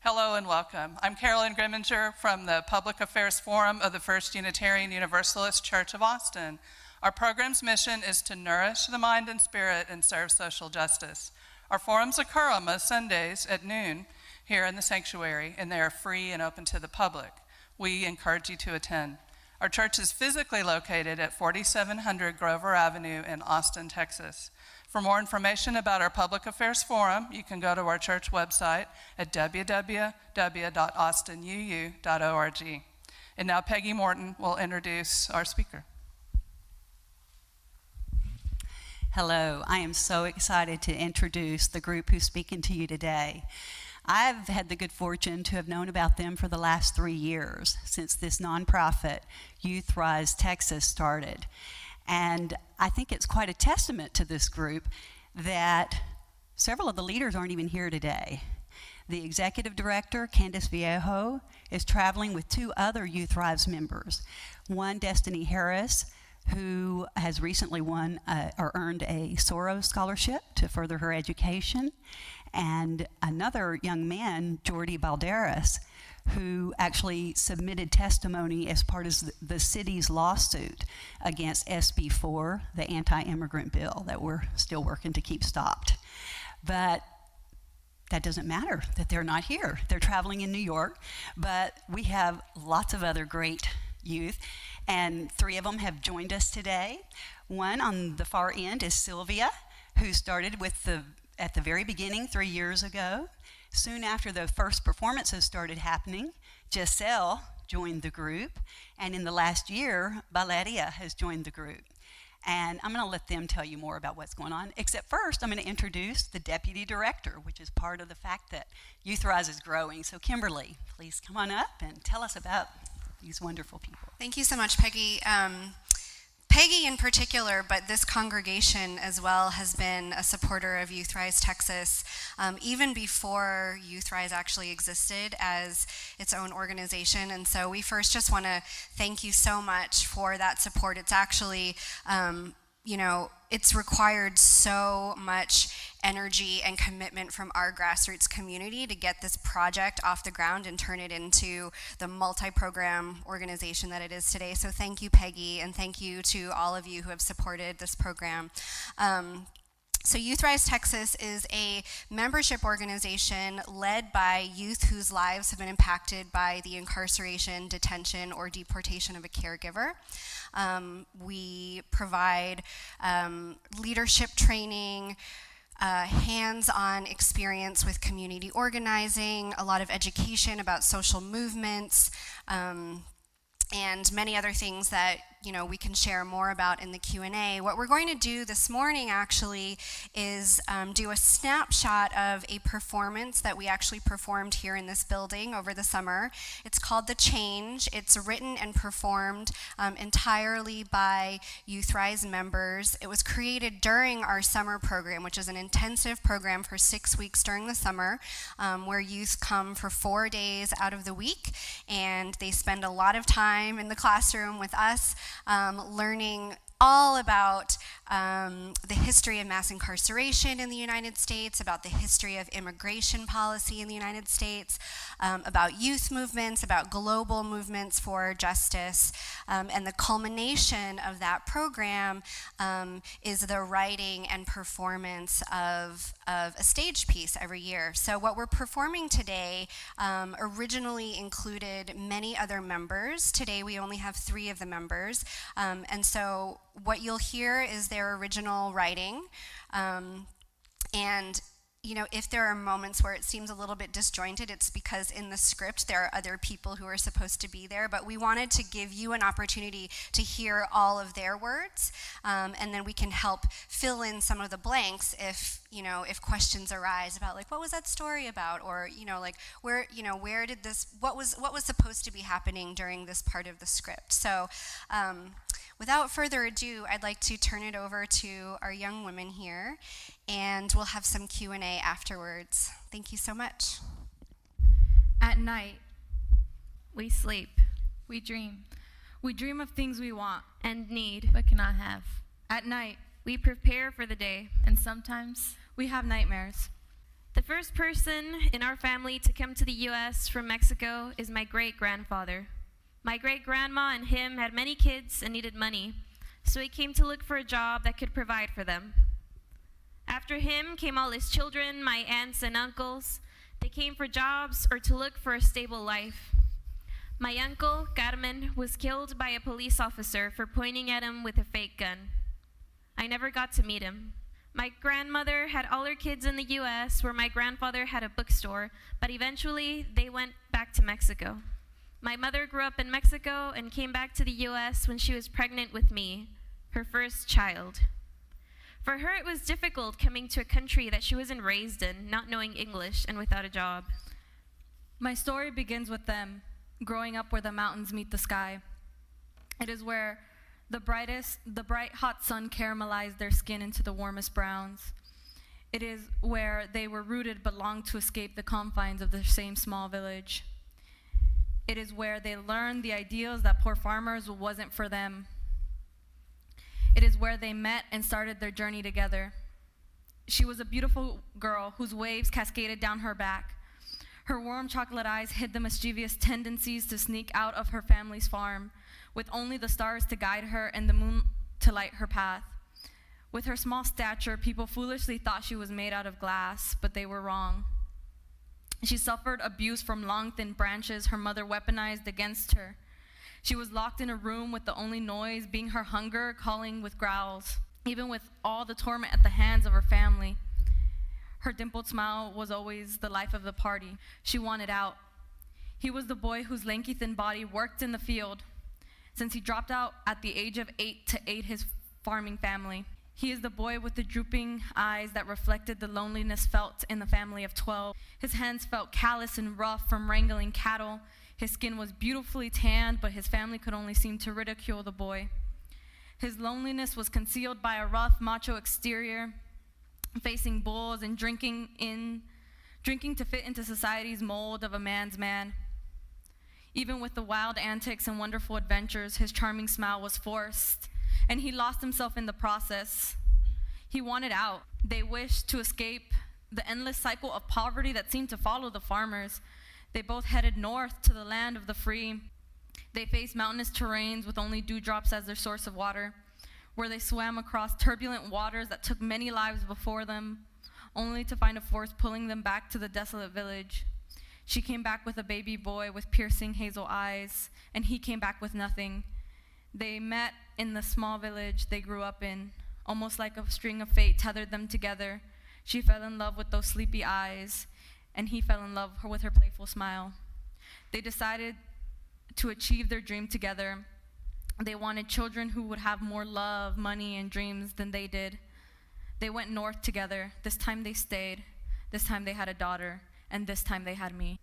Hello and welcome. I'm Carolyn Grimminger from the Public Affairs Forum of the First Unitarian Universalist Church of Austin. Our program's mission is to nourish the mind and spirit and serve social justice. Our forums occur on most Sundays at noon here in the sanctuary, and they are free and open to the public. We encourage you to attend. Our church is physically located at 4700 Grover Avenue in Austin, Texas. For more information about our Public Affairs Forum, you can go to our church website at www.austinuu.org. And now Peggy Morton will introduce our speaker. Hello, I am so excited to introduce the group who's speaking to you today. I've had the good fortune to have known about them for the last 3 years, since this nonprofit, Youth Rise Texas, started. And I think it's quite a testament to this group that several of the leaders aren't even here today. The executive director, Candace Viejo, is traveling with 2 other Youth Rise members. One, Destiny Harris, who has recently won or earned a Soros scholarship to further her education, and another young man, Jordi Balderas, who actually submitted testimony as part of the city's lawsuit against SB 4, the anti-immigrant bill that we're still working to keep stopped. But that doesn't matter that they're not here. They're traveling in New York, but we have lots of other great youth, and 3 of them have joined us today. One on the far end is Sylvia, who started at the very beginning 3 years ago. Soon after the first performances started happening, Giselle joined the group, and in the last year, Valeria has joined the group. And I'm gonna let them tell you more about what's going on, except first I'm gonna introduce the deputy director, which is part of the fact that Youth Rise is growing. So Kymberlie, please come on up and tell us about these wonderful people. Thank you so much, Peggy. Peggy in particular, but this congregation as well, has been a supporter of Youth Rise Texas even before Youth Rise actually existed as its own organization. And so we first just want to thank you so much for that support. It's actually, it's required so much energy and commitment from our grassroots community to get this project off the ground and turn it into the multi-program organization that it is today. So thank you, Peggy, and thank you to all of you who have supported this program. So Youth Rise Texas is a membership organization led by youth whose lives have been impacted by the incarceration, detention, or deportation of a caregiver. We provide leadership training, hands-on experience with community organizing, a lot of education about social movements, and many other things that we can share more about in the Q&A. What we're going to do this morning actually is do a snapshot of a performance that we actually performed here in this building over the summer. It's called The Change. It's written and performed entirely by Youth Rise members. It was created during our summer program, which is an intensive program for 6 weeks during the summer, where youth come for 4 days out of the week, and they spend a lot of time in the classroom with us, learning all about the history of mass incarceration in the United States, about the history of immigration policy in the United States, about youth movements, about global movements for justice, and the culmination of that program is the writing and performance of a stage piece every year. So what we're performing today originally included many other members. Today we only have 3 of the members, and so what you'll hear is their original writing, and if there are moments where it seems a little bit disjointed, it's because in the script there are other people who are supposed to be there, but we wanted to give you an opportunity to hear all of their words, and then we can help fill in some of the blanks if questions arise about what was that story about, or where did this, what was supposed to be happening during this part of the script. So without further ado, I'd like to turn it over to our young women here, and we'll have some Q&A afterwards. Thank you so much. At night, we sleep, we dream. We dream of things we want and need but cannot have. At night, we prepare for the day, and sometimes we have nightmares. The first person in our family to come to the U.S. from Mexico is my great-grandfather. My great-grandma and him had many kids and needed money, so he came to look for a job that could provide for them. After him came all his children, my aunts and uncles. They came for jobs or to look for a stable life. My uncle, Carmen, was killed by a police officer for pointing at him with a fake gun. I never got to meet him. My grandmother had all her kids in the U.S., where my grandfather had a bookstore, but eventually they went back to Mexico. My mother grew up in Mexico and came back to the U.S. when she was pregnant with me, her first child. For her, it was difficult coming to a country that she wasn't raised in, not knowing English and without a job. My story begins with them, growing up where the mountains meet the sky. It is where the bright hot sun caramelized their skin into the warmest browns. It is where they were rooted but longed to escape the confines of the same small village. It is where they learned the ideals that poor farmers wasn't for them. It is where they met and started their journey together. She was a beautiful girl whose waves cascaded down her back. Her warm chocolate eyes hid the mischievous tendencies to sneak out of her family's farm, with only the stars to guide her and the moon to light her path. With her small stature, people foolishly thought she was made out of glass, but they were wrong. She suffered abuse from long, thin branches her mother weaponized against her. She was locked in a room with the only noise being her hunger calling with growls, even with all the torment at the hands of her family. Her dimpled smile was always the life of the party. She wanted out. He was the boy whose lanky, thin body worked in the field since he dropped out at the age of 8 to aid his farming family. He is the boy with the drooping eyes that reflected the loneliness felt in the family of 12. His hands felt callous and rough from wrangling cattle. His skin was beautifully tanned, but his family could only seem to ridicule the boy. His loneliness was concealed by a rough, macho exterior, facing bulls and drinking to fit into society's mold of a man's man. Even with the wild antics and wonderful adventures, his charming smile was forced, and he lost himself in the process. He wanted out. They wished to escape the endless cycle of poverty that seemed to follow the farmers. They both headed north to the land of the free. They faced mountainous terrains with only dewdrops as their source of water, where they swam across turbulent waters that took many lives before them, only to find a force pulling them back to the desolate village. She came back with a baby boy with piercing hazel eyes, and he came back with nothing. They met in the small village they grew up in. Almost like a string of fate tethered them together. She fell in love with those sleepy eyes, and he fell in love with her playful smile. They decided to achieve their dream together. They wanted children who would have more love, money, and dreams than they did. They went north together. This time they stayed. This time they had a daughter, and this time they had me.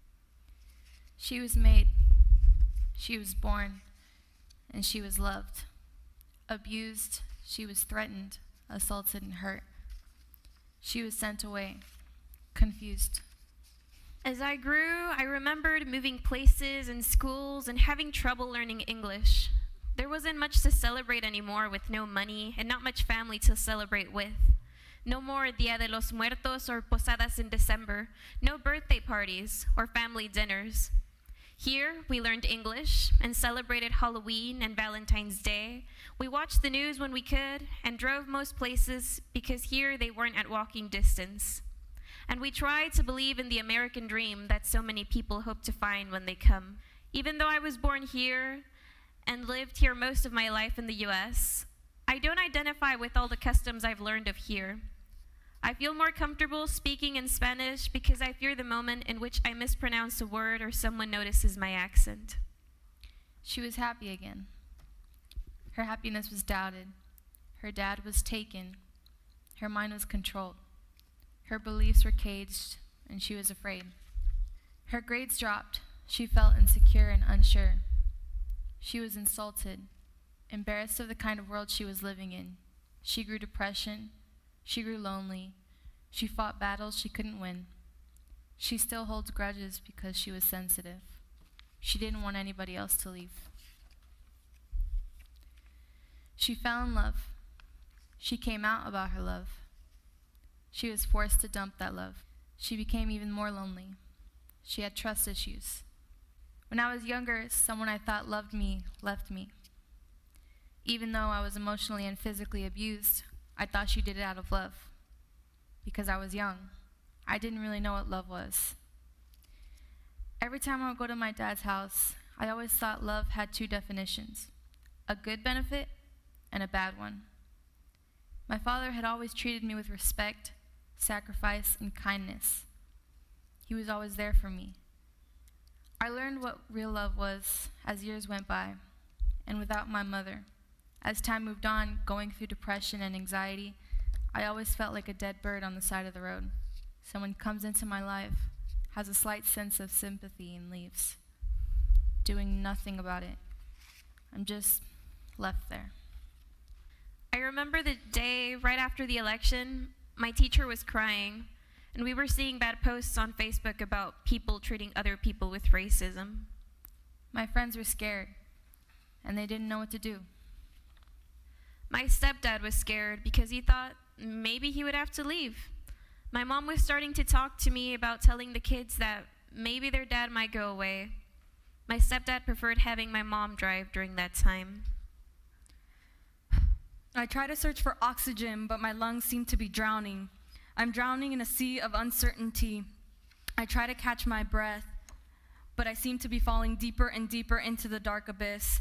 She was made, she was born, and she was loved. Abused, she was threatened, assaulted, and hurt. She was sent away, confused. As I grew, I remembered moving places and schools and having trouble learning English. There wasn't much to celebrate anymore with no money and not much family to celebrate with. No more Dia de los Muertos or posadas in December. No birthday parties or family dinners. Here, we learned English and celebrated Halloween and Valentine's Day. We watched the news when we could and drove most places because here they weren't at walking distance. And we tried to believe in the American dream that so many people hope to find when they come. Even though I was born here and lived here most of my life in the U.S., I don't identify with all the customs I've learned of here. I feel more comfortable speaking in Spanish because I fear the moment in which I mispronounce a word or someone notices my accent. She was happy again. Her happiness was doubted. Her dad was taken. Her mind was controlled. Her beliefs were caged, and she was afraid. Her grades dropped. She felt insecure and unsure. She was insulted, embarrassed of the kind of world she was living in. She grew depression. She grew lonely. She fought battles she couldn't win. She still holds grudges because she was sensitive. She didn't want anybody else to leave. She fell in love. She came out about her love. She was forced to dump that love. she became even more lonely. She had trust issues. When I was younger, someone I thought loved me left me. Even though I was emotionally and physically abused, I thought she did it out of love. Because I was young, I didn't really know what love was. Every time I would go to my dad's house, I always thought love had two definitions, a good benefit and a bad one. My father had always treated me with respect, sacrifice, and kindness. He was always there for me. I learned what real love was as years went by, and without my mother. As time moved on, going through depression and anxiety, I always felt like a dead bird on the side of the road. Someone comes into my life, has a slight sense of sympathy, and leaves, doing nothing about it. I'm just left there. I remember the day right after the election, my teacher was crying, and we were seeing bad posts on Facebook about people treating other people with racism. My friends were scared, and they didn't know what to do. My stepdad was scared because he thought maybe he would have to leave. My mom was starting to talk to me about telling the kids that maybe their dad might go away. My stepdad preferred having my mom drive during that time. I try to search for oxygen, but my lungs seem to be drowning. I'm drowning in a sea of uncertainty. I try to catch my breath, but I seem to be falling deeper and deeper into the dark abyss.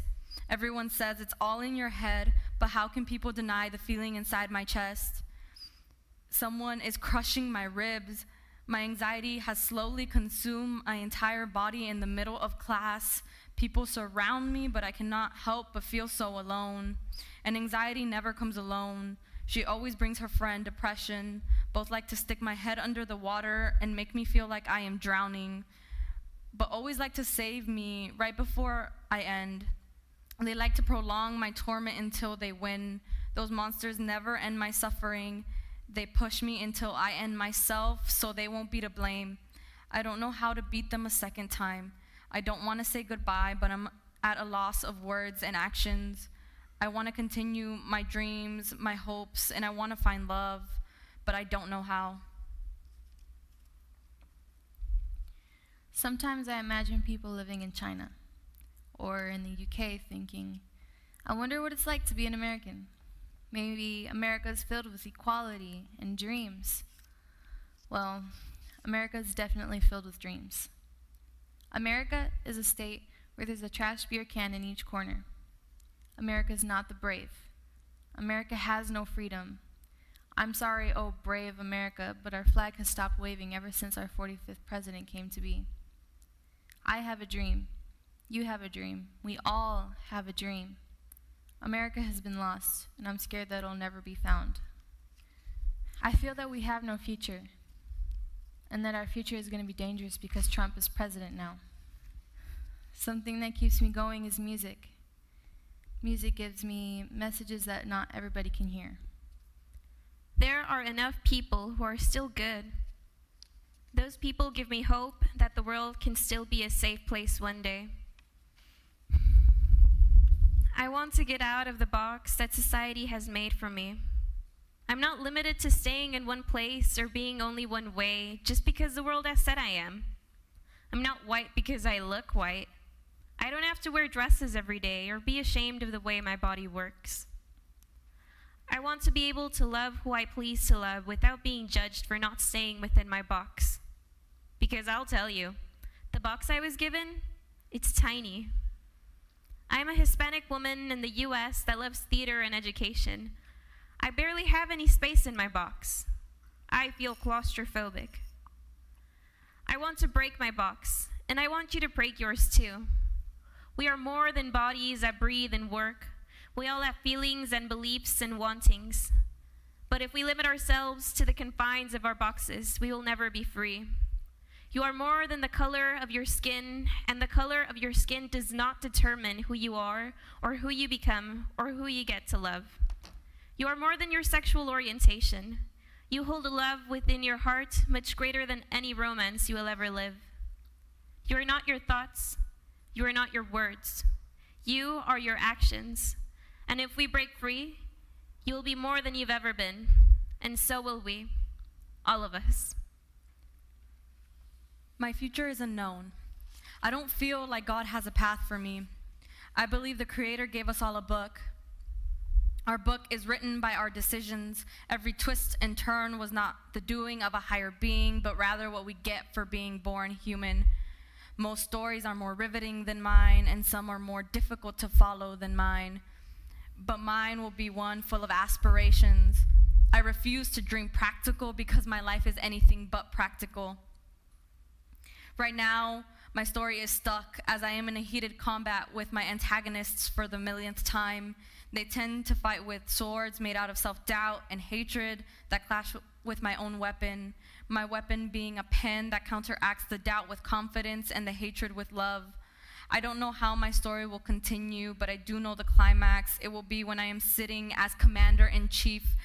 Everyone says it's all in your head, but how can people deny the feeling inside my chest? Someone is crushing my ribs. My anxiety has slowly consumed my entire body in the middle of class. People surround me, but I cannot help but feel so alone. And anxiety never comes alone. She always brings her friend, depression. Both like to stick my head under the water and make me feel like I am drowning, but always like to save me right before I end. They like to prolong my torment until they win. Those monsters never end my suffering. They push me until I end myself so they won't be to blame. I don't know how to beat them a second time. I don't want to say goodbye, but I'm at a loss of words and actions. I want to continue my dreams, my hopes, and I want to find love, but I don't know how. Sometimes I imagine people living in China or in the UK thinking, I wonder what it's like to be an American. Maybe America is filled with equality and dreams. Well, America is definitely filled with dreams. America is a state where there's a trash beer can in each corner. America is not the brave. America has no freedom. I'm sorry, oh brave America, but our flag has stopped waving ever since our 45th president came to be. I have a dream. You have a dream. We all have a dream. America has been lost, and I'm scared that it'll never be found. I feel that we have no future, and that our future is going to be dangerous because Trump is president now. Something that keeps me going is music. Music gives me messages that not everybody can hear. There are enough people who are still good. Those people give me hope that the world can still be a safe place one day. I want to get out of the box that society has made for me. I'm not limited to staying in one place or being only one way just because the world has said I am. I'm not white because I look white. I don't have to wear dresses every day or be ashamed of the way my body works. I want to be able to love who I please to love without being judged for not staying within my box. Because I'll tell you, the box I was given, it's tiny. I'm a Hispanic woman in the US that loves theater and education. I barely have any space in my box. I feel claustrophobic. I want to break my box, and I want you to break yours too. We are more than bodies that breathe and work. We all have feelings and beliefs and wantings. But if we limit ourselves to the confines of our boxes, we will never be free. You are more than the color of your skin, and the color of your skin does not determine who you are, or who you become, or who you get to love. You are more than your sexual orientation. You hold a love within your heart much greater than any romance you will ever live. You are not your thoughts. You are not your words. You are your actions. And if we break free, you will be more than you've ever been. And so will we, all of us. My future is unknown. I don't feel like God has a path for me. I believe the Creator gave us all a book. Our book is written by our decisions. Every twist and turn was not the doing of a higher being, but rather what we get for being born human. Most stories are more riveting than mine, and some are more difficult to follow than mine. But mine will be one full of aspirations. I refuse to dream practical because my life is anything but practical. Right now, my story is stuck as I am in a heated combat with my antagonists for the millionth time. They tend to fight with swords made out of self-doubt and hatred that clash with my own weapon. My weapon being a pen that counteracts the doubt with confidence and the hatred with love. I don't know how my story will continue, but I do know the climax. It will be when I am sitting as commander-in-chief,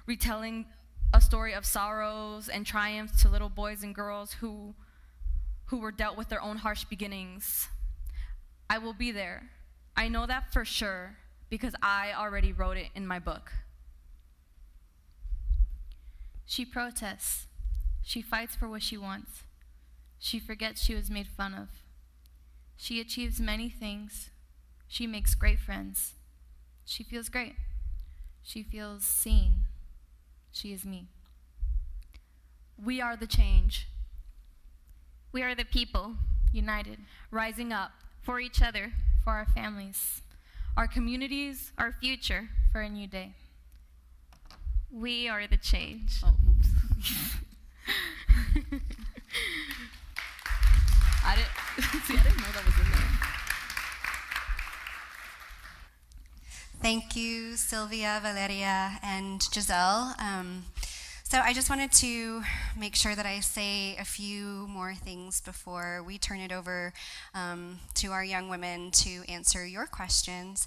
retelling a story of sorrows and triumphs to little boys and girls who were dealt with their own harsh beginnings. I will be there. I know that for sure because I already wrote it in my book. She protests. She fights for what she wants. She forgets she was made fun of. She achieves many things. She makes great friends. She feels great. She feels seen. She is me. We are the change. We are the people, United rising up for each other, for our families, our communities, our future. for a new day. We are the change. Oh, oops. I didn't know that was in there. Thank you, Sylvia, Valeria, and Giselle. So I just wanted to make sure that I say a few more things before we turn it over to our young women to answer your questions.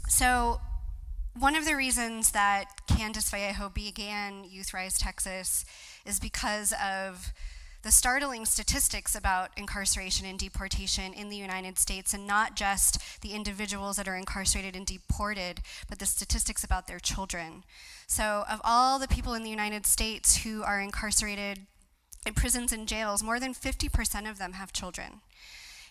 So one of the reasons that Candace Vallejo began Youth Rise Texas is because of the startling statistics about incarceration and deportation in the United States, and not just the individuals that are incarcerated and deported, but the statistics about their children. So of all the people in the United States who are incarcerated in prisons and jails, more than 50% of them have children.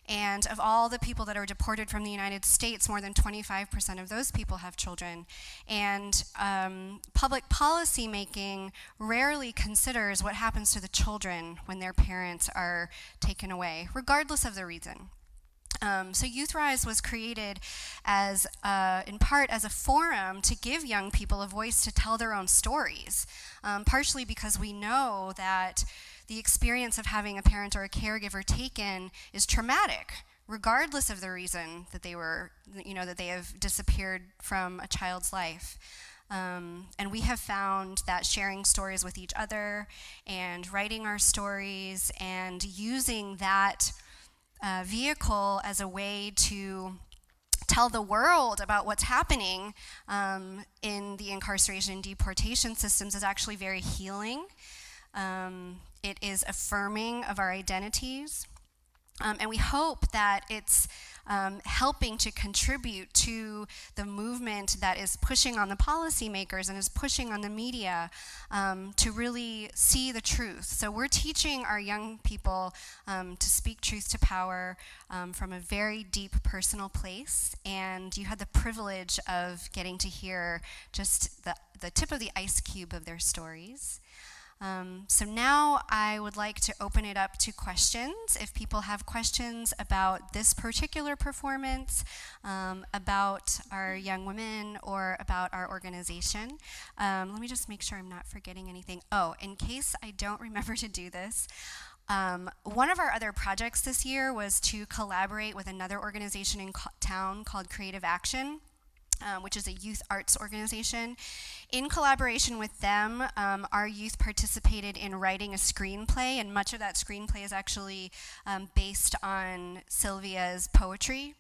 And of all the people that are deported from the United States, more than 25% of those people have children. And public policy making rarely considers what happens to the children when their parents are taken away, regardless of the reason. So Youth Rise was created as, in part, as a forum to give young people a voice to tell their own stories, partially because we know that the experience of having a parent or a caregiver taken is traumatic, regardless of the reason that they were, that they have disappeared from a child's life. And we have found that sharing stories with each other and writing our stories and using that vehicle as a way to tell the world about what's happening in the incarceration and deportation systems is actually very healing. It is affirming of our identities, and we hope that it's helping to contribute to the movement that is pushing on the policymakers and is pushing on the media to really see the truth. So we're teaching our young people to speak truth to power from a very deep personal place, and you had the privilege of getting to hear just the tip of the ice cube of their stories. So now I would like to open it up to questions. If people have questions about this particular performance, about our young women, or about our organization. Let me just make sure I'm not forgetting anything. Oh, in case I don't remember to do this, one of our other projects this year was to collaborate with another organization in town called Creative Action, which is a youth arts organization. In collaboration with them, our youth participated in writing a screenplay, and much of that screenplay is actually based on Sylvia's poetry.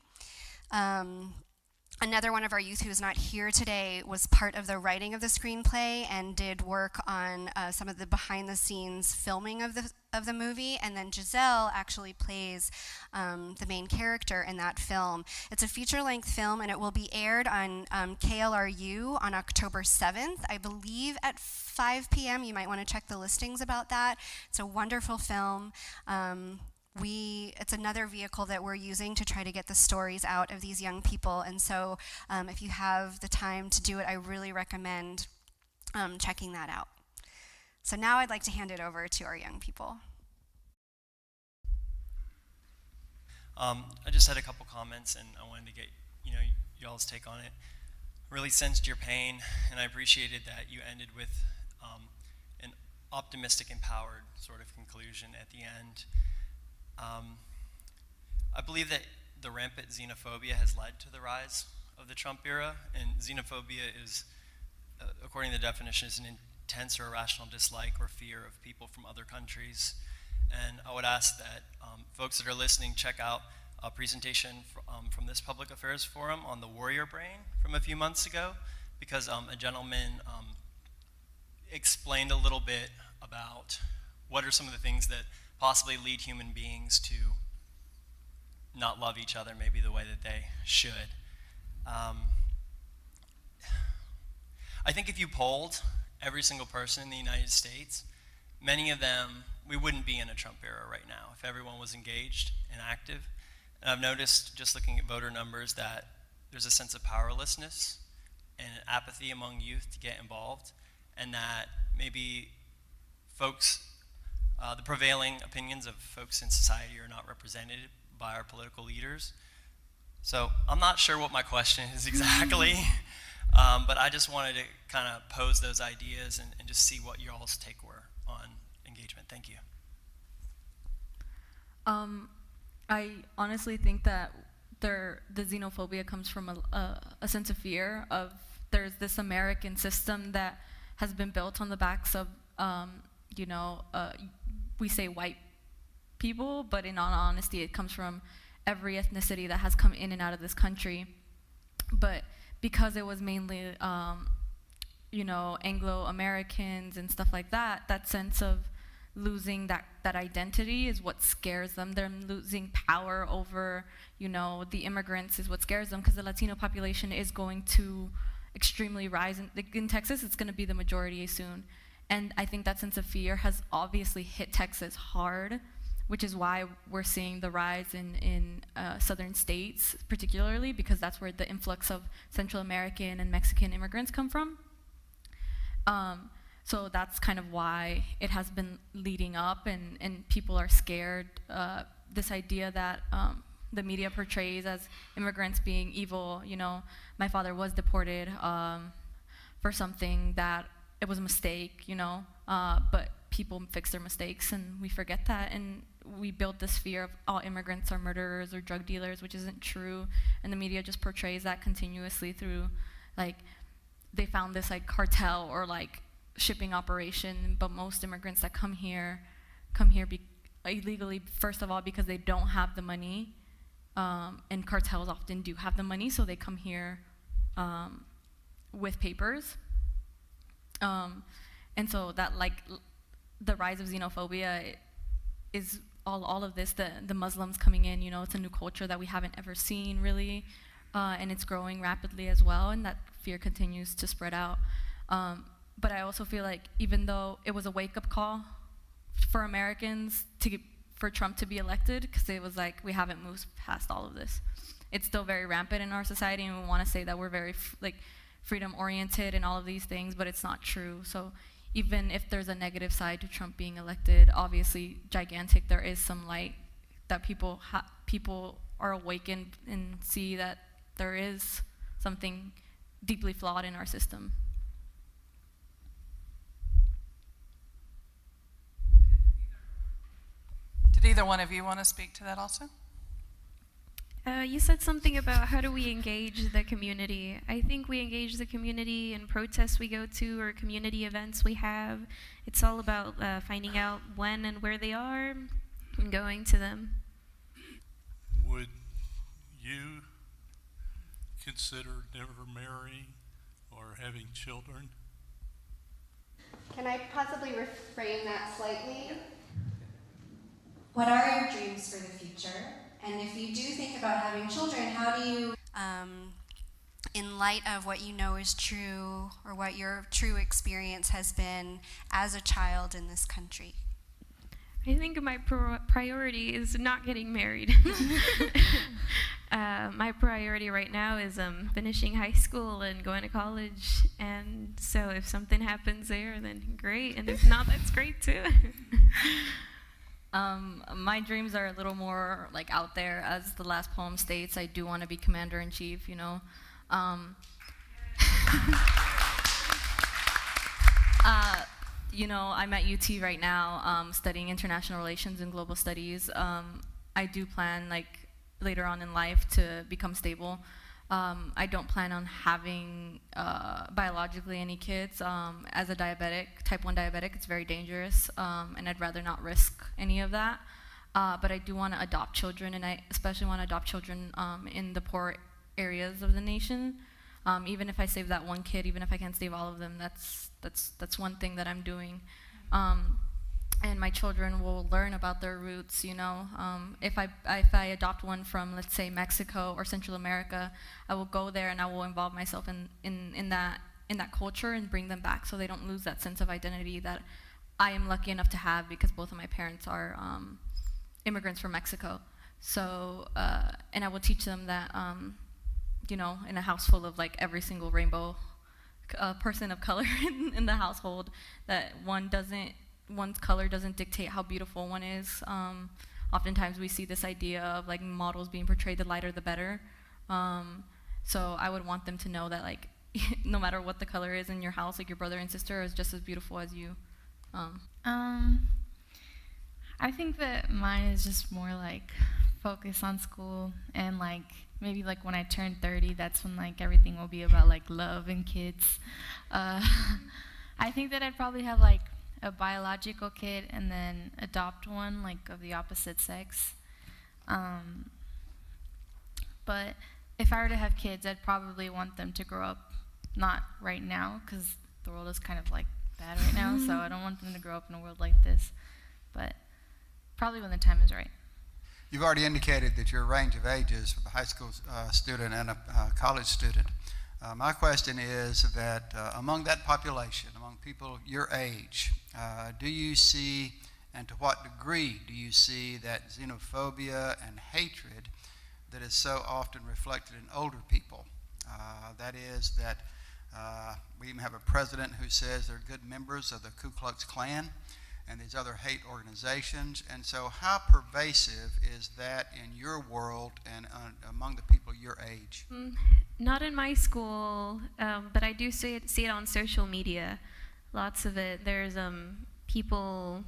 Another one of our youth who is not here today was part of the writing of the screenplay and did work on some of the behind-the-scenes filming of the movie. And then Giselle actually plays the main character in that film. It's a feature-length film, and it will be aired on KLRU on October 7th, I believe at 5 p.m. You might want to check the listings about that. It's a wonderful film. It's another vehicle that we're using to try to get the stories out of these young people. And so if you have the time to do it, I really recommend checking that out. So now I'd like to hand it over to our young people. I just had a couple comments, and I wanted to get y'all's take on it. Really sensed your pain, and I appreciated that you ended with an optimistic, empowered sort of conclusion at the end. I believe that the rampant xenophobia has led to the rise of the Trump era, and xenophobia is, according to the definition, is an intense or irrational dislike or fear of people from other countries. And I would ask that folks that are listening check out a presentation from this Public Affairs Forum on the warrior brain from a few months ago, because a gentleman explained a little bit about what are some of the things that possibly lead human beings to not love each other maybe the way that they should. I think if you polled every single person in the United States, many of them, we wouldn't be in a Trump era right now if everyone was engaged and active. And I've noticed, just looking at voter numbers, that there's a sense of powerlessness and apathy among youth to get involved, and that maybe folks, the prevailing opinions of folks in society are not represented by our political leaders. So I'm not sure what my question is exactly, but I just wanted to kind of pose those ideas and just see what your all's take were on engagement. Thank you. I honestly think that the xenophobia comes from a sense of fear of there's this American system that has been built on the backs of, we say white people, but in all honesty, it comes from every ethnicity that has come in and out of this country. But because it was mainly, Anglo-Americans and stuff like that, that sense of losing that identity is what scares them. They're losing power over, the immigrants is what scares them, because the Latino population is going to extremely rise. In Texas, it's going to be the majority soon. And I think that sense of fear has obviously hit Texas hard, which is why we're seeing the rise in southern states, particularly, because that's where the influx of Central American and Mexican immigrants come from. So that's kind of why it has been leading up, and people are scared. This idea that the media portrays as immigrants being evil. My father was deported for something that it was a mistake, but people fix their mistakes, and we forget that, and we build this fear of all immigrants are murderers or drug dealers, which isn't true, and the media just portrays that continuously through, they found this cartel or shipping operation, but most immigrants that come here illegally, first of all, because they don't have the money, and cartels often do have the money, so they come here with papers. And so that the rise of xenophobia is all of this, the Muslims coming in, it's a new culture that we haven't ever seen really, and it's growing rapidly as well, and that fear continues to spread out. But I also feel like even though it was a wake-up call for Americans for Trump to be elected, because it was we haven't moved past all of this. It's still very rampant in our society, and we want to say that we're very freedom-oriented and all of these things, but it's not true. So even if there's a negative side to Trump being elected, obviously gigantic, there is some light that people are awakened and see that there is something deeply flawed in our system. Did either one of you want to speak to that also? You said something about how do we engage the community. I think we engage the community in protests we go to or community events we have. It's all about finding out when and where they are and going to them. Would you consider never marrying or having children? Can I possibly reframe that slightly? What are your dreams for the future? And if you do think about having children, how do you, in light of what you know is true or what your true experience has been as a child in this country? I think my priority is not getting married. My priority right now is finishing high school and going to college. And so if something happens there, then great. And if not, that's great too. My dreams are a little more like out there. As the last poem states, I do want to be commander-in-chief, you know. You know, I'm at UT right now studying international relations and global studies. I do plan, like, later on in life to become stable. I don't plan on having biologically any kids. As a diabetic, type 1 diabetic, it's very dangerous, and I'd rather not risk any of that. But I do want to adopt children, and I especially want to adopt children in the poor areas of the nation. Even if I save that one kid, even if I can't save all of them, that's one thing that I'm doing. And my children will learn about their roots, you know. If I adopt one from, let's say, Mexico or Central America, I will go there and I will involve myself in that culture and bring them back so they don't lose that sense of identity that I am lucky enough to have because both of my parents are immigrants from Mexico. So, and I will teach them that, you know, in a house full of like every single rainbow person of color in the household, that one's color doesn't dictate how beautiful one is. Oftentimes we see this idea of like models being portrayed, the lighter the better. So I would want them to know that like no matter what the color is in your house, like your brother and sister is just as beautiful as you. I think that mine is just more like focus on school, and like maybe like when I turn 30, that's when like everything will be about like love and kids. I think that I'd probably have like a biological kid and then adopt one like of the opposite sex. But if I were to have kids, I'd probably want them to grow up not right now, because the world is kind of like bad right now, so I don't want them to grow up in a world like this, but probably when the time is right. You've already indicated that your range of ages for a high school student and a college student. My question is that among that population, among people your age, do you see, and to what degree do you see, that xenophobia and hatred that is so often reflected in older people? That is that we even have a president who says they're good members of the Ku Klux Klan and these other hate organizations. And so how pervasive is that in your world and among the people your age? Not in my school, but I do see it on social media. Lots of it. There's people,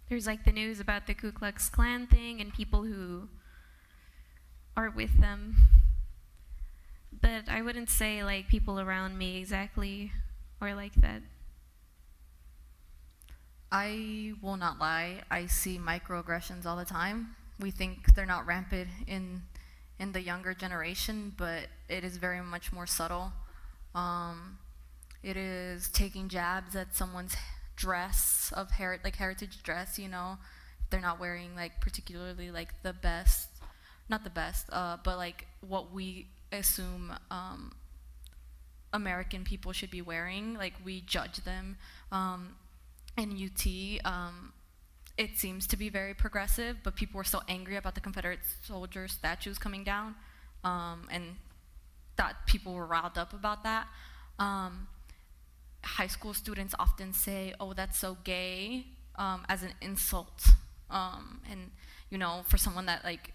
there's like the news about the Ku Klux Klan thing and people who are with them. But I wouldn't say like people around me exactly or like that. I will not lie, I see microaggressions all the time. We think they're not rampant in the younger generation, but it is very much more subtle. It is taking jabs at someone's dress of heritage dress, you know. They're not wearing like particularly like the best, not the best, but like what we assume American people should be wearing. Like we judge them. In UT, it seems to be very progressive, but people were so angry about the Confederate soldier statues coming down, and that people were riled up about that. High school students often say, "Oh, that's so gay," as an insult, and you know, for someone that like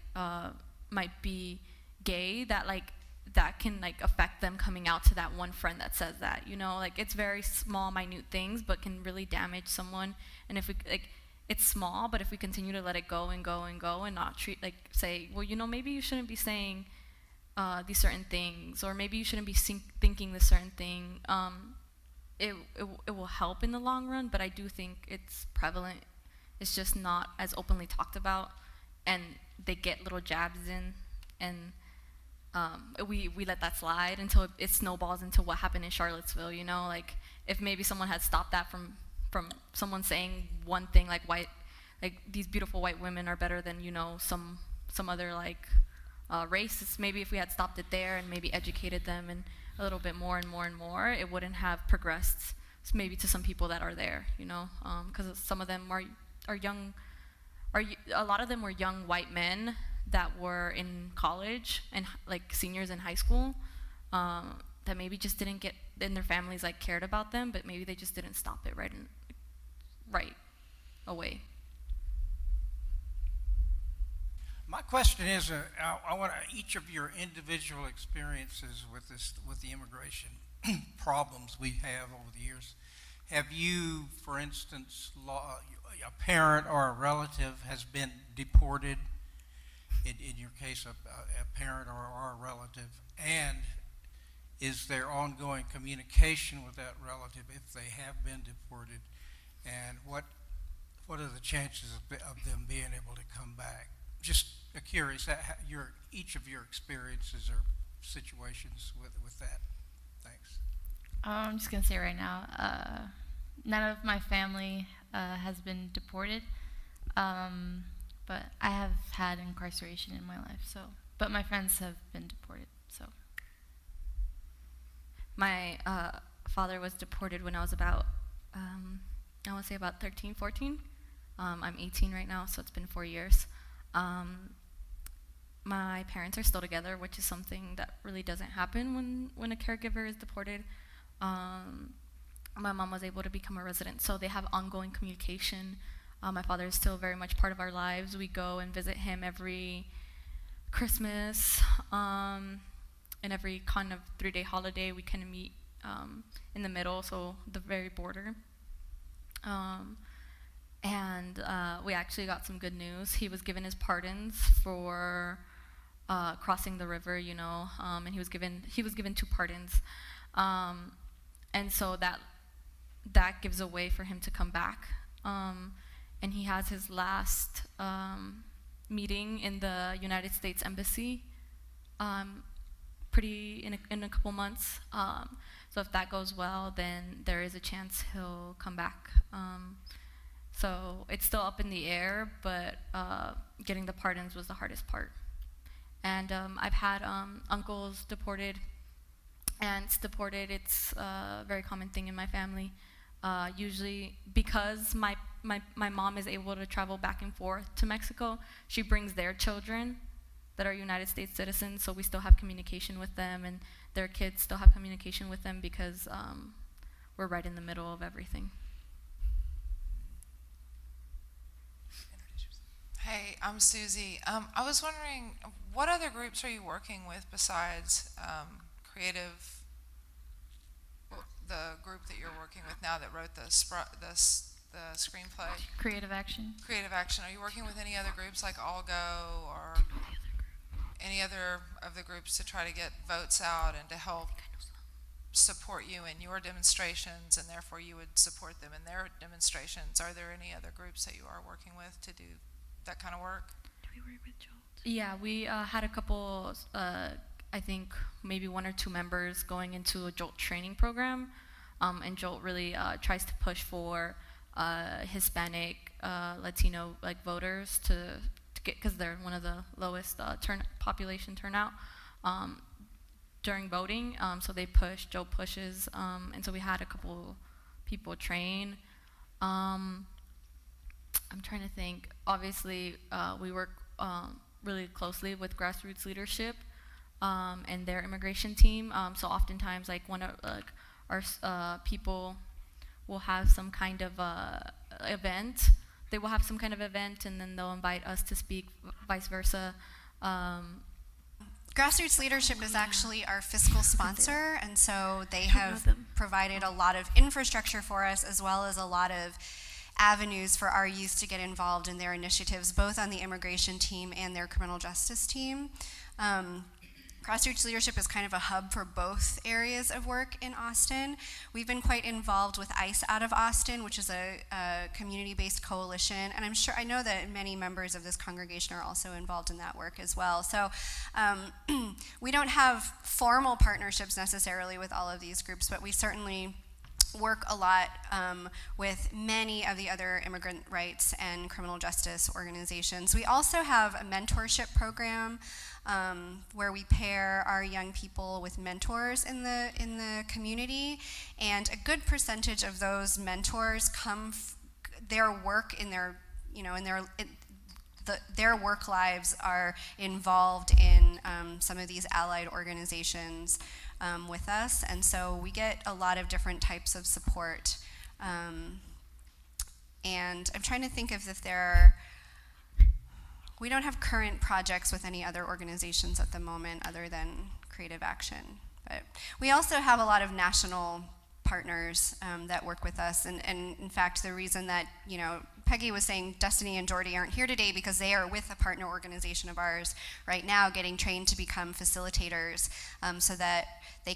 might be gay, that like that can like affect them coming out to that one friend that says that, you know, like it's very small, minute things, but can really damage someone. And if we like, it's small, but if we continue to let it go and go and go and not treat, like say, well, you know, maybe you shouldn't be saying these certain things, or maybe you shouldn't be thinking this certain thing, it will help in the long run. But I do think it's prevalent. It's just not as openly talked about, and they get little jabs in, and we let that slide until it snowballs into what happened in Charlottesville, you know, like if maybe someone had stopped that from someone saying one thing like these beautiful white women are better than, you know, some other like race, maybe if we had stopped it there and maybe educated them and a little bit more and more and more, it wouldn't have progressed maybe to some people that are there, you know, because some of them are young, a lot of them were young white men that were in college and like seniors in high school that maybe just didn't get, and their families like cared about them, but maybe they just didn't stop it right away. My question is, I want each of your individual experiences with the immigration problems we have over the years. Have you, for instance, a parent or a relative has been deported? In your case, a parent or a relative, and is there ongoing communication with that relative if they have been deported, and what are the chances of them being able to come back? Just curious, each of your experiences or situations with that. Thanks. I'm just going to say right now, none of my family has been deported, but I have had incarceration in my life, but my friends have been deported, so. My father was deported when I was about, I want to say about 13, 14. I'm 18 right now, so it's been 4 years. My parents are still together, which is something that really doesn't happen when a caregiver is deported. My mom was able to become a resident, so they have ongoing communication. My father is still very much part of our lives. We go and visit him every Christmas, and every kind of 3-day holiday. We kind of meet in the middle, so the very border. And we actually got some good news. He was given his pardons for crossing the river, you know, and he was given 2 pardons, and so that gives a way for him to come back. And he has his last meeting in the United States Embassy, in a couple months. So if that goes well, then there is a chance he'll come back. So it's still up in the air, but getting the pardons was the hardest part. And I've had uncles deported, aunts deported. It's a very common thing in my family. Usually because my mom is able to travel back and forth to Mexico, she brings their children that are United States citizens, so we still have communication with them, and their kids still have communication with them because we're right in the middle of everything. Hey, I'm Susie. I was wondering, what other groups are you working with besides Creative, the group that you're working with now that wrote the screenplay? Creative Action. Creative Action. Are you working with any other groups like Algo or any other of the groups to try to get votes out and to help support you in your demonstrations, and therefore you would support them in their demonstrations? Are there any other groups that you are working with to do that kind of work? Do we work with Jolt? Yeah, we had a couple, I think maybe 1 or 2 members going into a Jolt training program, and Jolt really tries to push for Hispanic, Latino like voters to get, because they're one of the lowest population turnout during voting. So they push, Jolt pushes, and so we had a couple people train. I'm trying to think. Obviously, we work really closely with grassroots leadership and their immigration team. So oftentimes, like our people will have some kind of event. They will have some kind of event, and then they'll invite us to speak, vice versa. Grassroots Leadership is actually our fiscal sponsor, and so they have provided a lot of infrastructure for us, as well as a lot of avenues for our youth to get involved in their initiatives, both on the immigration team and their criminal justice team. Grassroots Leadership is kind of a hub for both areas of work in Austin. We've been quite involved with ICE out of Austin, which is a community-based coalition, and I know that many members of this congregation are also involved in that work as well. So we don't have formal partnerships necessarily with all of these groups, but we certainly work a lot with many of the other immigrant rights and criminal justice organizations. We also have a mentorship program where we pair our young people with mentors in the community, and a good percentage of those mentors their work in their their work lives are involved in some of these allied organizations with us, and so we get a lot of different types of support. And I'm trying to think if we don't have current projects with any other organizations at the moment other than Creative Action. But we also have a lot of national partners that work with us, and in fact, the reason that, Peggy was saying Destiny and Jordy aren't here today because they are with a partner organization of ours right now getting trained to become facilitators, so that they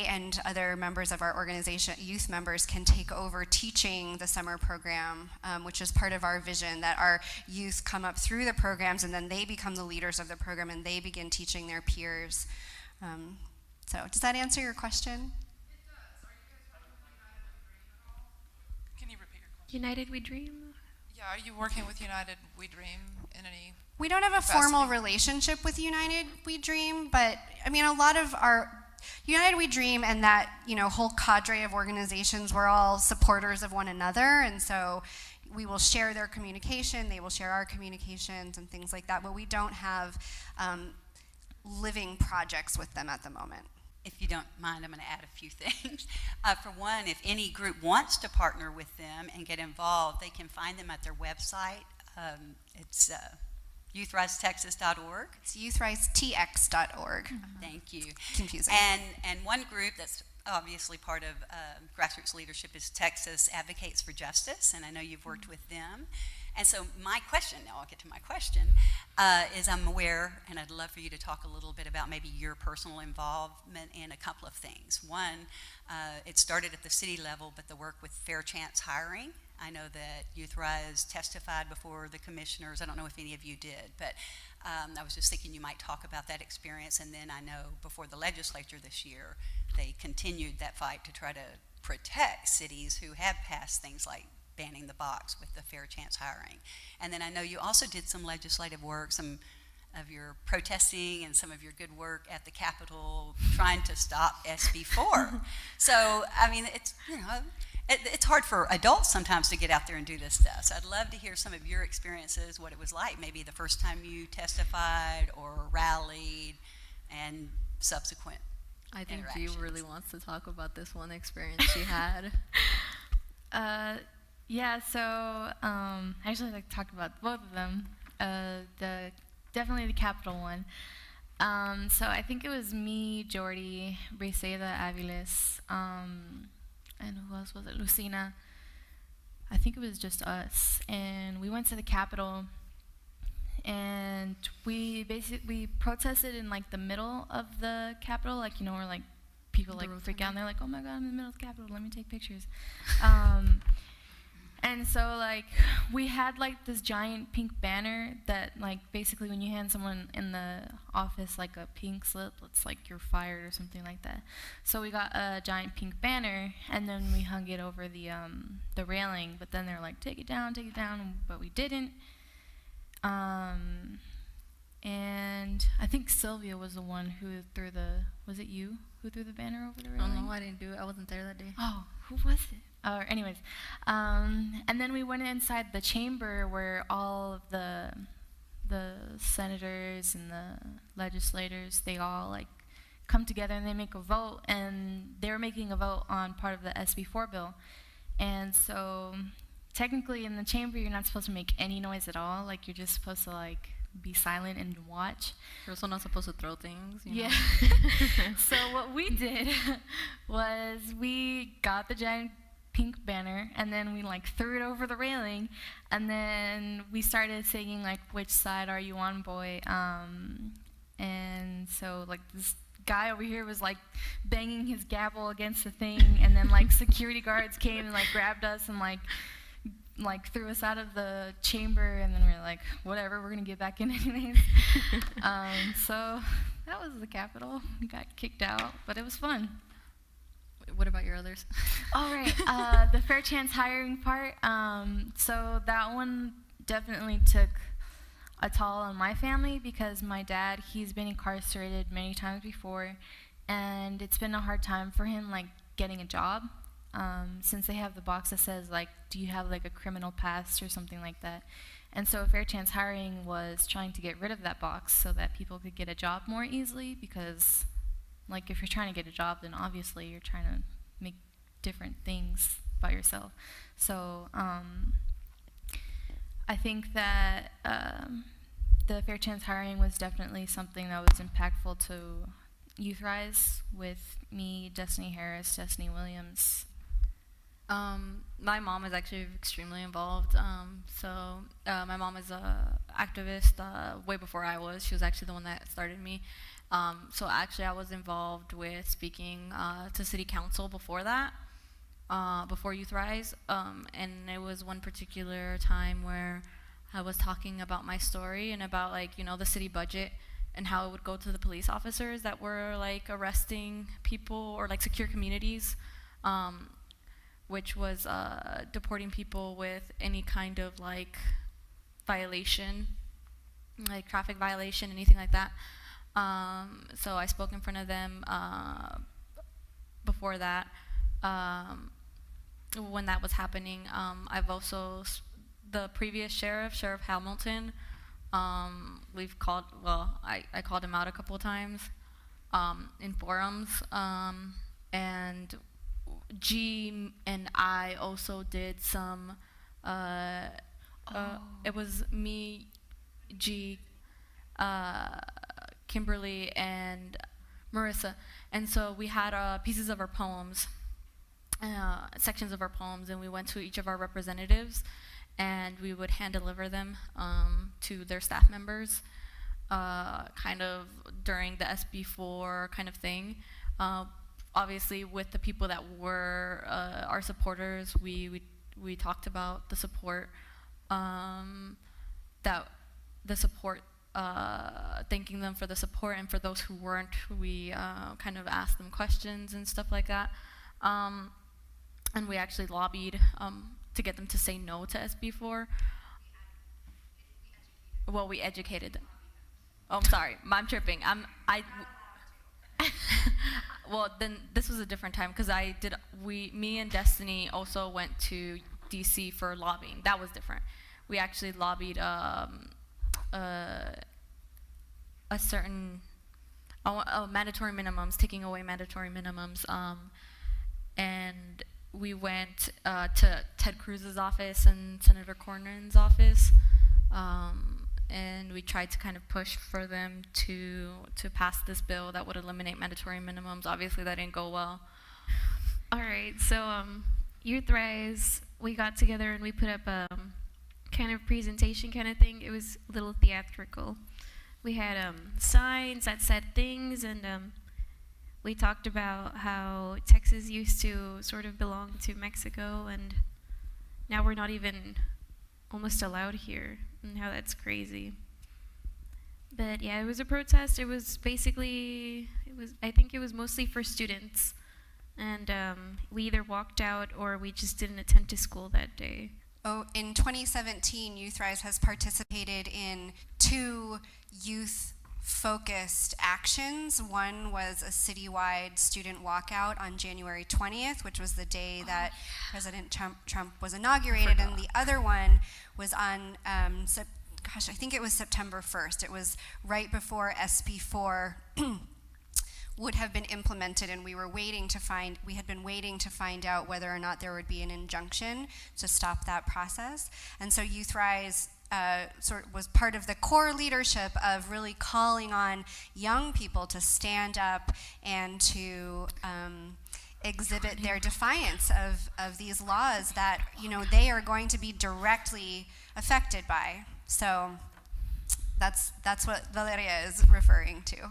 and other members of our organization, youth members, can take over teaching the summer program, which is part of our vision, that our youth come up through the programs and then they become the leaders of the program and they begin teaching their peers. So does that answer your question? United We Dream? Yeah, are you working with United We Dream in any We don't have a formal relationship with United We Dream, but a lot of our United We Dream and that whole cadre of organizations, we're all supporters of one another, and so we will share their communication, they will share our communications and things like that, but we don't have living projects with them at the moment. If you don't mind, I'm going to add a few things. For one, if any group wants to partner with them and get involved, they can find them at their website. It's youthrisetexas.org. It's youthrisetx.org. Thank you. Confusing. And one group that's obviously part of Grassroots Leadership is Texas Advocates for Justice, and I know you've worked with them. And so my question, now I'll get to my question, is I'm aware, and I'd love for you to talk a little bit about maybe your personal involvement in a couple of things. One, it started at the city level, but the work with Fair Chance Hiring. I know that YouthRise testified before the commissioners. I don't know if any of you did, but I was just thinking you might talk about that experience. And then I know before the legislature this year, they continued that fight to try to protect cities who have passed things like banning the box with the Fair Chance Hiring. And then I know you also did some legislative work, some of your protesting and some of your good work at the Capitol trying to stop SB4. So, it's hard for adults sometimes to get out there and do this stuff. So I'd love to hear some of your experiences, what it was like, maybe the first time you testified or rallied and subsequent I think G really wants to talk about this one experience she had. Yeah, so I actually like to talk about both of them. Definitely the Capitol one. So I think it was me, Jordy, Briseida Aviles, and who else was it? Lucina. I think it was just us, and we went to the Capitol, and we protested in like the middle of the Capitol, like where like people like freak out and they're like, oh my God, I'm in the middle of the Capitol, let me take pictures. And so like we had like this giant pink banner that like basically when you hand someone in the office like a pink slip, it's like you're fired or something like that. So we got a giant pink banner and then we hung it over the railing, but then they're like, take it down, but we didn't. And I think Sylvia was the one who threw was it you who threw the banner over the railing? Oh no, I didn't do it. I wasn't there that day. Oh, who was it? Anyways, and then we went inside the chamber where all of the senators and the legislators, they all like come together and they make a vote, and they were making a vote on part of the SB4 bill. And so technically in the chamber you're not supposed to make any noise at all, like you're just supposed to like be silent and watch. You're also not supposed to throw things, you know? Yeah. So what we did was we got the giant pink banner and then we like threw it over the railing, and then we started singing like, which side are you on, boy? And so like this guy over here was like banging his gavel against the thing, and then like security guards came and like grabbed us and like threw us out of the chamber, and then we were like, whatever, we're gonna get back in anyways. So that was the Capitol. We got kicked out, but it was fun. What about your others? All right, the fair chance hiring part. So that one definitely took a toll on my family because my dad, he's been incarcerated many times before, and it's been a hard time for him like getting a job. Since they have the box that says like, do you have like a criminal past or something like that. And so fair chance hiring was trying to get rid of that box so that people could get a job more easily, because like if you're trying to get a job, then obviously you're trying to make different things by yourself. So I think that the fair chance hiring was definitely something that was impactful to Youth Rise with me, Destiny Harris, Destiny Williams. My mom is actually extremely involved. My mom is an activist way before I was. She was actually the one that started me. So actually I was involved with speaking to city council before that, before Youth Rise. And it was one particular time where I was talking about my story and about like, you know, the city budget and how it would go to the police officers that were like arresting people or like secure communities, which was deporting people with any kind of like violation, like traffic violation, anything like that. So I spoke in front of them before that. When that was happening, I've also, the previous Sheriff Hamilton, I called him out a couple of times in forums, and G and I also did some, it was me, G, Kymberlie, and Marissa, and so we had pieces of our poems, sections of our poems, and we went to each of our representatives, and we would hand deliver them to their staff members, kind of during the SB4 kind of thing. Obviously, with the people that were our supporters, we talked about the support, thanking them for the support, and for those who weren't, we kind of asked them questions and stuff like that. And we actually lobbied to get them to say no to SB4. Well, we educated them. Oh, I'm sorry, I'm tripping. Well, then this was a different time because me and Destiny also went to DC for lobbying. That was different. We actually lobbied mandatory minimums, taking away mandatory minimums, and we went to Ted Cruz's office and Senator Cornyn's office, and we tried to kind of push for them to pass this bill that would eliminate mandatory minimums. Obviously, that didn't go well. All right, so Youth Rise, we got together and we put up a kind of presentation kind of thing. It was a little theatrical. We had signs that said things, and we talked about how Texas used to sort of belong to Mexico, and now we're not even almost allowed here, and how that's crazy. But yeah, it was a protest. It was basically, I think it was mostly for students, and we either walked out or we just didn't attend to school that day. Oh, in 2017, Youth Rise has participated in 2 youth-focused actions. One was a citywide student walkout on January 20th, which was the day that President Trump was inaugurated, and the other one was on, I think it was September 1st. It was right before SB4 would have been implemented, and we had been waiting to find out whether or not there would be an injunction to stop that process. And so Youth Rise was part of the core leadership of really calling on young people to stand up and to exhibit their defiance of these laws that, you know, they are going to be directly affected by. So That's what Valeria is referring to.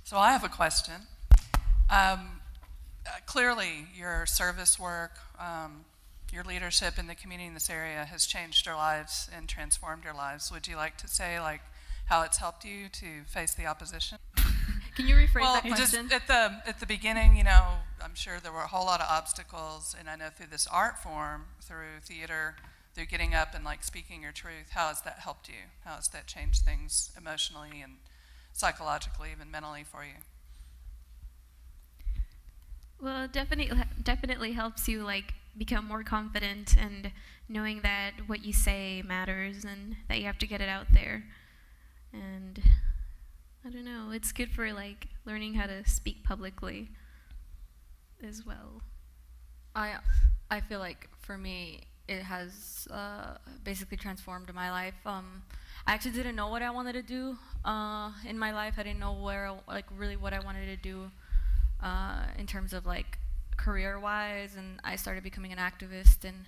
So I have a question. Clearly, your service work, your leadership in the community in this area has changed your lives and transformed your lives. Would you like to say how it's helped you to face the opposition? Can you rephrase Well, that question? just at the beginning, I'm sure there were a whole lot of obstacles, and I know through this art form, through theater, through getting up and speaking your truth, how has that helped you? How has that changed things emotionally and psychologically, even mentally for you? Well, it definitely helps you become more confident and knowing that what you say matters and that you have to get it out there. And I don't know, it's good for learning how to speak publicly as well. I feel like for me it has basically transformed my life. I actually didn't know what I wanted to do in my life. I didn't know really what I wanted to do in terms of career-wise, and I started becoming an activist and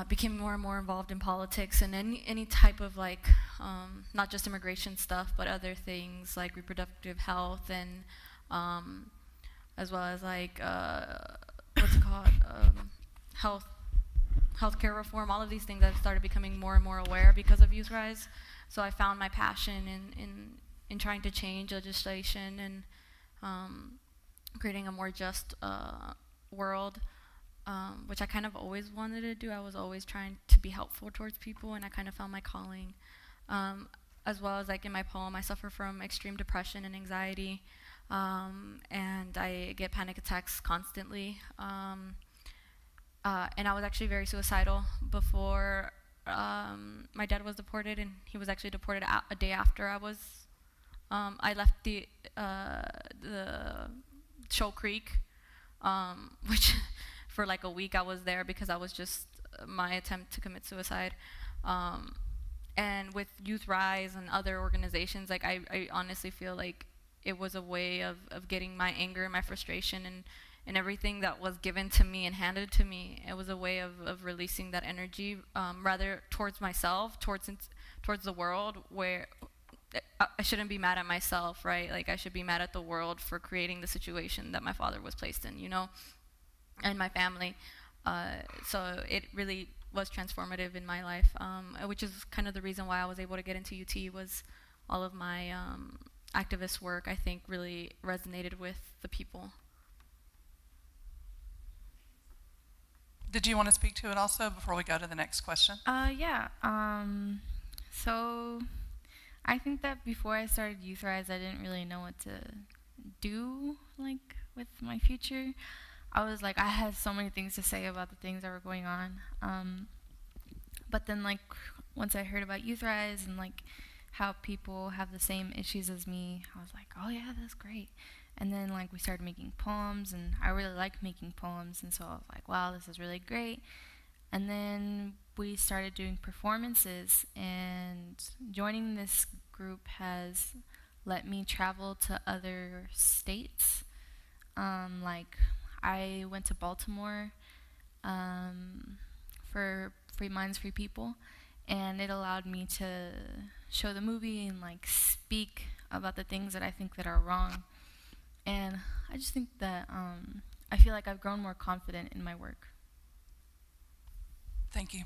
became more and more involved in politics and any type of not just immigration stuff, but other things like reproductive health and as well as what's it called, healthcare reform. All of these things I've started becoming more and more aware because of Youth Rise. So I found my passion in trying to change legislation and creating a more just world, which I kind of always wanted to do. I was always trying to be helpful towards people, and I kind of found my calling. As well as in my poem, I suffer from extreme depression and anxiety, and I get panic attacks constantly. And I was actually very suicidal before my dad was deported, and he was actually deported a day after I left the Shoal Creek, which for a week I was there because I was just my attempt to commit suicide. And with Youth Rise and other organizations, I honestly feel it was a way of getting my anger and my frustration and everything that was given to me and handed to me. It was a way of releasing that energy, rather towards myself, towards the world, where I shouldn't be mad at myself, right? I should be mad at the world for creating the situation that my father was placed in, and my family. So it really was transformative in my life, which is kind of the reason why I was able to get into UT. Was all of my activist work, I think, really resonated with the people. Did you want to speak to it also before we go to the next question? Yeah. So I think that before I started Youth Rise, I didn't really know what to do with my future. I was I had so many things to say about the things that were going on. But then once I heard about Youth Rise and how people have the same issues as me, I was oh yeah, that's great. And then we started making poems, and I really like making poems, and so I was wow, this is really great. And then we started doing performances, and joining this group has let me travel to other states. I went to Baltimore for Free Minds, Free People, and it allowed me to show the movie and speak about the things that I think that are wrong. And I just think that I feel I've grown more confident in my work. Thank you.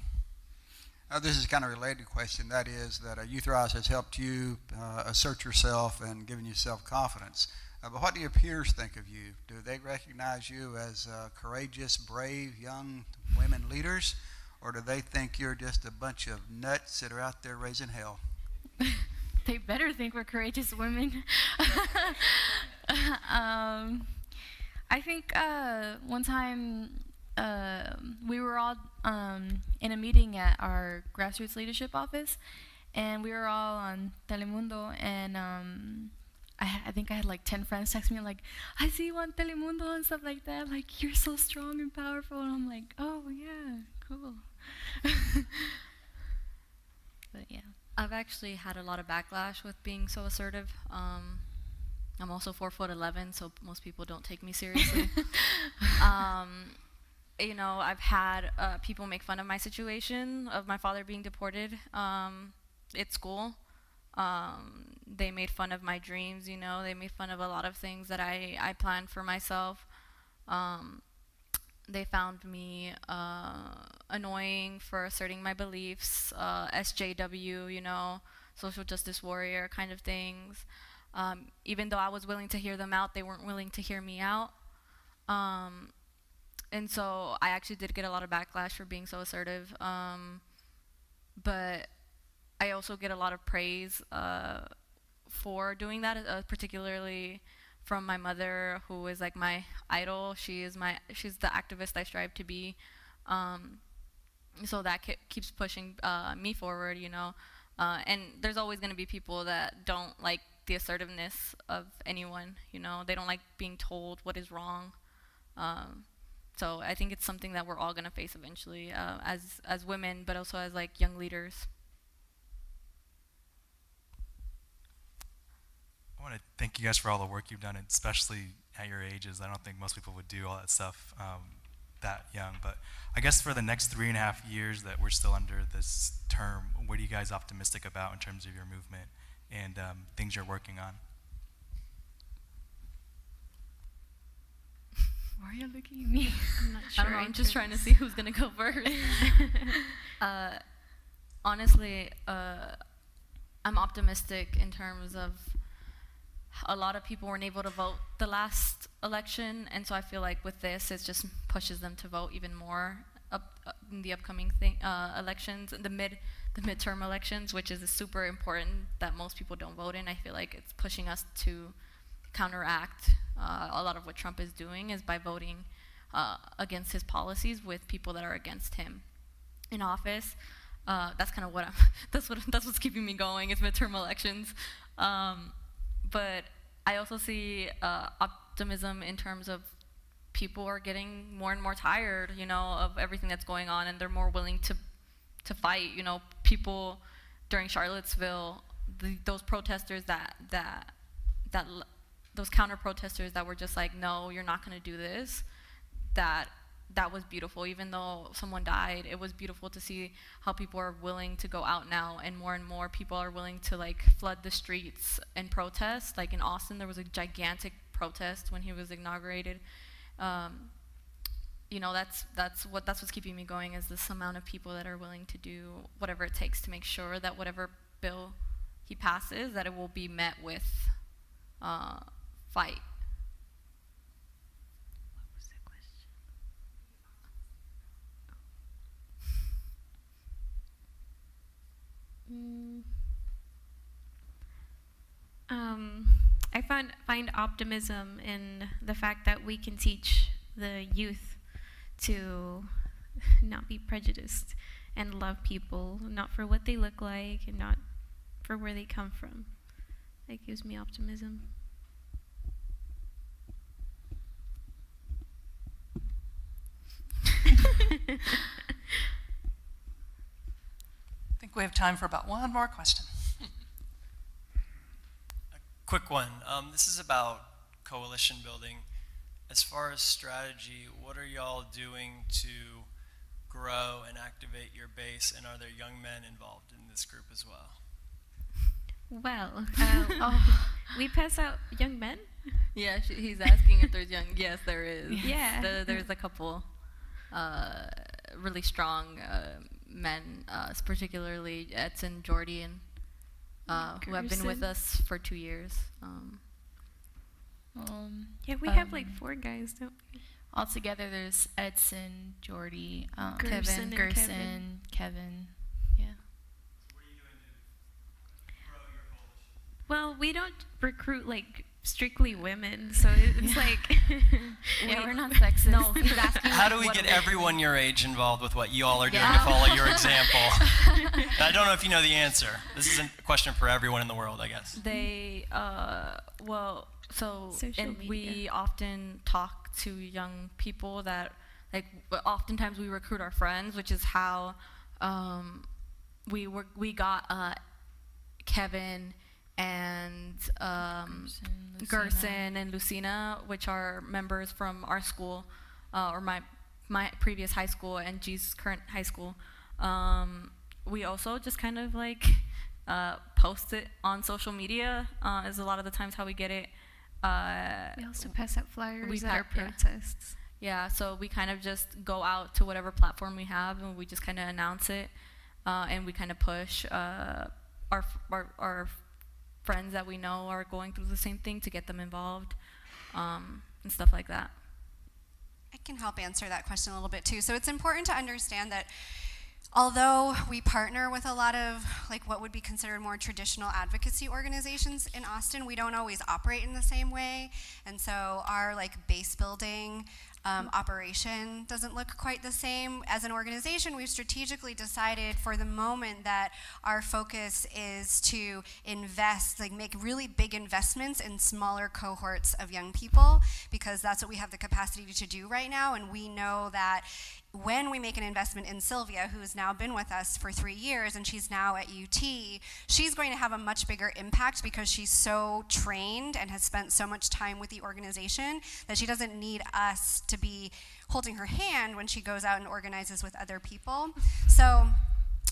This is kind of a related question. That is that Youth Rise has helped you assert yourself and given you self-confidence. But what do your peers think of you? Do they recognize you as courageous, brave, young women leaders? Or do they think you're just a bunch of nuts that are out there raising hell? They better think we're courageous women. I think one time we were all in a meeting at our grassroots leadership office, and we were all on Telemundo, and I think I had 10 friends text me I see you on Telemundo and stuff like that, you're so strong and powerful, and I'm oh yeah, cool. But yeah. I've actually had a lot of backlash with being so assertive. I'm also 4'11", so most people don't take me seriously. you know, I've had people make fun of my situation of my father being deported at school. They made fun of my dreams, you know. They made fun of a lot of things that I planned for myself. They found me annoying for asserting my beliefs, SJW, you know, social justice warrior kind of things. Even though I was willing to hear them out, they weren't willing to hear me out. And so I actually did get a lot of backlash for being so assertive. But I also get a lot of praise for doing that, particularly from my mother, who is like my idol. She's the activist I strive to be. So that keeps pushing me forward, you know. And there's always going to be people that don't like the assertiveness of anyone, you know. They don't like being told what is wrong. So I think it's something that we're all going to face eventually, as women, but also as like young leaders. I want to thank you guys for all the work you've done, especially at your ages. I don't think most people would do all that stuff that young. But I guess for the next 3.5 years that we're still under this term, what are you guys optimistic about in terms of your movement and things you're working on? Why are you looking at me? I'm not sure. I don't know, I'm just trying to see who's going to go first. Honestly, I'm optimistic in terms of a lot of people weren't able to vote the last election, and so I feel like with this, it just pushes them to vote even more in the upcoming elections, the midterm elections, which is super important that most people don't vote in. I feel like it's pushing us to counteract a lot of what Trump is doing is by voting against his policies with people that are against him in office. That's kind of what that's what's keeping me going is midterm elections. But I also see optimism in terms of people are getting more and more tired, you know, of everything that's going on, and they're more willing to fight. You know, people during Charlottesville, those protesters those counter protesters that were just like, no, you're not going to do this. That was beautiful. Even though someone died, it was beautiful to see how people are willing to go out now, and more people are willing to like flood the streets and protest. Like in Austin, there was a gigantic protest when he was inaugurated. You know, that's what's keeping me going is this amount of people that are willing to do whatever it takes to make sure that whatever bill he passes, that it will be met with fight. I find optimism in the fact that we can teach the youth to not be prejudiced and love people, not for what they look like and not for where they come from. That gives me optimism. I think we have time for about one more question. A quick one. This is about coalition building. As far as strategy, what are y'all doing to grow and activate your base, and are there young men involved in this group as well? Well, we pass out young men? Yeah, he's asking if there's young. Yes, there is. Yeah. There's a couple really strong men, particularly Edson Jordan, who have been with us for 2 years. Yeah, we have like 4 guys, don't we? Altogether, there's Edson, Jordy, Gerson, Kevin. Yeah. So what are you doing to grow your coalition? Well, we don't recruit like strictly women, so it's like Yeah, we're not sexist. No, he's asking. How do we get everyone your age involved with what you all are doing to follow your example? I don't know if you know the answer. This is a question for everyone in the world, I guess. They, Social media. We often talk to young people that, like, oftentimes we recruit our friends, which is how we got Kevin and Gerson and Lucina, which are members from our school, or my my previous high school and G's current high school. We also just kind of like post it on social media is a lot of the times how we get it. We also pass out flyers at our yeah. protests. Yeah, so we kind of just go out to whatever platform we have and we just kind of announce it, and we kind of push our friends that we know are going through the same thing to get them involved, and stuff like that. I can help answer that question a little bit too. So it's important to understand that although we partner with a lot of like what would be considered more traditional advocacy organizations in Austin, we don't always operate in the same way. And so our like base building operation doesn't look quite the same. As an organization, we've strategically decided for the moment that our focus is to invest, like make really big investments in smaller cohorts of young people, because that's what we have the capacity to do right now. And we know that when we make an investment in Sylvia, who's now been with us for 3 years and she's now at UT, she's going to have a much bigger impact because she's so trained and has spent so much time with the organization that she doesn't need us to be holding her hand when she goes out and organizes with other people. So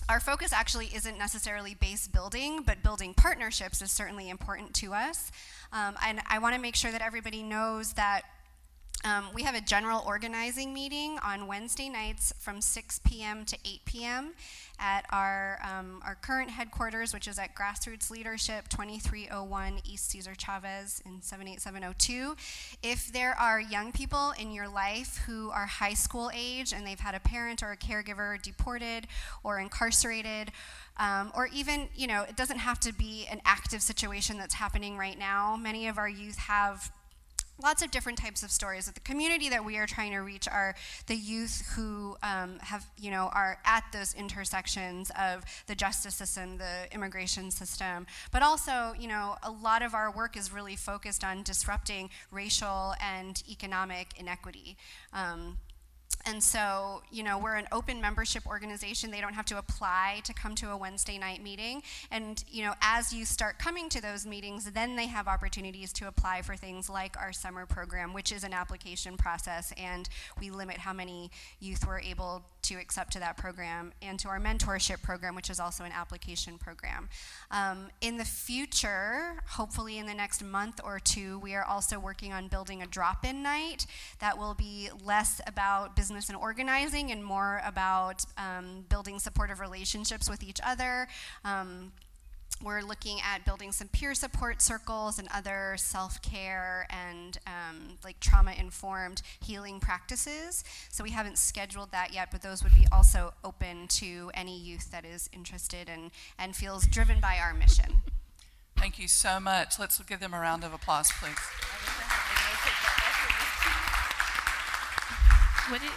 our focus actually isn't necessarily base building, but building partnerships is certainly important to us. And I want to make sure that everybody knows that we have a general organizing meeting on Wednesday nights from 6 p.m. to 8 p.m. at our current headquarters, which is at Grassroots Leadership, 2301 East Cesar Chavez in 78702. If there are young people in your life who are high school age and they've had a parent or a caregiver deported or incarcerated, or even, you know, it doesn't have to be an active situation that's happening right now. Many of our youth have lots of different types of stories. The community that we are trying to reach are the youth who are at those intersections of the justice system, the immigration system, but also, you know, a lot of our work is really focused on disrupting racial and economic inequity. And so, you know, we're an open membership organization. They don't have to apply to come to a Wednesday night meeting. And, you know, as you start coming to those meetings, then they have opportunities to apply for things like our summer program, which is an application process, and we limit how many youth we're able to accept to that program, and to our mentorship program, which is also an application program. In the future, hopefully in the next month or two, we are also working on building a drop-in night that will be less about business and organizing and more about building supportive relationships with each other. We're looking at building some peer support circles and other self-care and like trauma-informed healing practices. So we haven't scheduled that yet, but those would be also open to any youth that is interested and feels driven by our mission. Thank you so much. Let's give them a round of applause, please. What did